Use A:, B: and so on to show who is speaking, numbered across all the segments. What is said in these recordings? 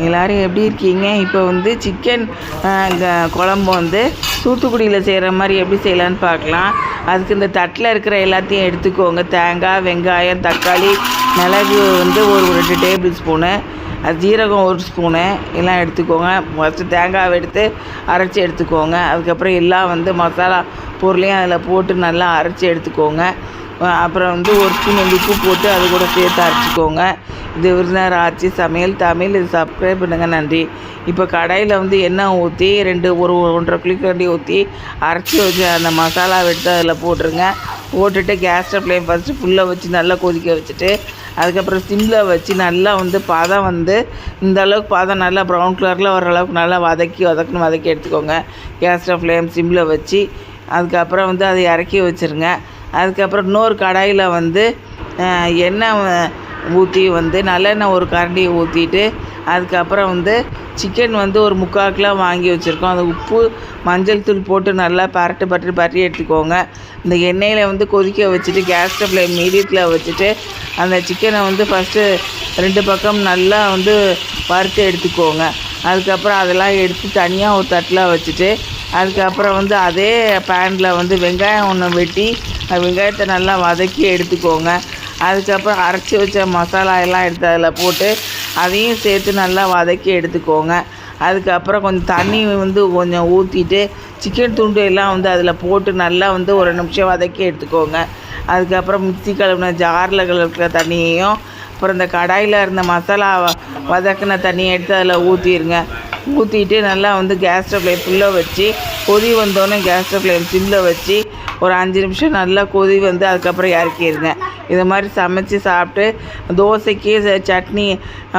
A: எல்லோரும் எப்படி இருக்கீங்க? இப்போ வந்து சிக்கன் குழம்பு வந்து தூத்துக்குடியில் செய்கிற மாதிரி எப்படி செய்யலான்னு பார்க்கலாம். அதுக்கு இந்த தட்டில் இருக்கிற எல்லாத்தையும் எடுத்துக்கோங்க. தேங்காய், வெங்காயம், தக்காளி, மிளகு வந்து ஒரு 2 டேபிள் ஸ்பூனு, ஜீரகம் 1 ஸ்பூனு எல்லாம் எடுத்துக்கோங்க. ஃபஸ்ட்டு தேங்காவை எடுத்து அரைச்சி எடுத்துக்கோங்க. அதுக்கப்புறம் எல்லாம் வந்து மசாலா பொருளையும் அதில் போட்டு நல்லா அரைச்சி எடுத்துக்கோங்க. அப்புறம் வந்து 1 ஸ்பூன் உப்பு போட்டு அது கூட சேர்த்து அரைச்சிக்கோங்க. இது விருந்தினர் ஆட்சி சமையல் தமிழ். இது சப்ஸ்கிரைப் பண்ணுங்கள். நன்றி. இப்போ கடாயில் வந்து எண்ணெய் ஊற்றி 1.5 குழிக்கரண்டி ஊற்றி அரைச்சி வச்சு அந்த மசாலாவை எடுத்து அதில் போட்டுருங்க. போட்டுட்டு கேஸ் ஃப்ளேம் ஃபஸ்ட்டு ஃபுல்லாக வச்சு நல்லா கொதிக்க வச்சுட்டு அதுக்கப்புறம் சிம்மில் வச்சு நல்லா வந்து பதம் வந்து இந்த அளவுக்கு பதம் நல்லா ப்ரௌன் கலரில் வர அளவுக்கு நல்லா வதக்கி எடுத்துக்கோங்க. கேஸ் ஃப்ளேம் சிம்மில் வச்சு அதுக்கப்புறம் வந்து அதை இறக்கி வச்சுருங்க. அதுக்கப்புறம் இன்னொரு கடாயில் வந்து எண்ணெய் ஊற்றி வந்து நல்லெண்ணெய் 1 கரண்டி ஊற்றிட்டு அதுக்கப்புறம் வந்து சிக்கன் வந்து ஒரு 3/4 கிலோ வாங்கி வச்சுருக்கோம். அந்த உப்பு மஞ்சள் தூள் போட்டு நல்லா பரட்டி எடுத்துக்கோங்க. இந்த எண்ணெயில் வந்து கொதிக்க வச்சுட்டு கேஸ் ஃப்ளேம் மீடியத்தில் வச்சுட்டு அந்த சிக்கனை வந்து ஃபஸ்ட்டு 2 பக்கம் நல்லா வந்து வறுத்து எடுத்துக்கோங்க. அதுக்கப்புறம் அதெல்லாம் எடுத்து தனியாக ஒரு தட்டில் வச்சுட்டு அதுக்கப்புறம் வந்து அதே பேனில் வந்து வெங்காயம் 1 வெட்டி வெங்காயத்தை நல்லா வதக்கி எடுத்துக்கோங்க. அதுக்கப்புறம் அரைச்சி வச்ச மசாலா எல்லாம் எடுத்து அதில் போட்டு அதையும் சேர்த்து நல்லா வதக்கி எடுத்துக்கோங்க. அதுக்கப்புறம் கொஞ்சம் தண்ணி வந்து கொஞ்சம் ஊற்றிட்டு சிக்கன் துண்டு எல்லாம் வந்து அதில் போட்டு நல்லா வந்து 1 நிமிஷம் வதக்கி எடுத்துக்கோங்க. அதுக்கப்புறம் மிக்ஸி கழுவின ஜாரில் இருக்கிற தண்ணியையும் அப்புறம் இந்த கடாயில் இருந்த மசாலா வதக்கின தண்ணியை எடுத்து அதில் ஊற்றிடுங்க. ஊற்றிட்டு நல்லா வந்து கேஸ் ஃப்ளேம் ஃபுல்லாக வச்சு கொதி வந்தோடனே கேஸ் ஃப்ளேம் சிம்மில் வச்சு ஒரு 5 நிமிஷம் நல்லா கொதி வந்து அதுக்கப்புறம் இறக்கிடுங்க. இதை மாதிரி சமைச்சி சாப்பிட்டு தோசைக்கு சட்னி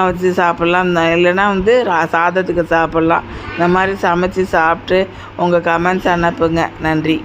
A: வச்சு சாப்பிட்லாம். இல்லைன்னா வந்து சாதத்துக்கு சாப்பிட்லாம். இந்த மாதிரி சமைச்சி சாப்பிட்டு உங்கள் கமெண்ட்ஸ் அனுப்புங்க. நன்றி.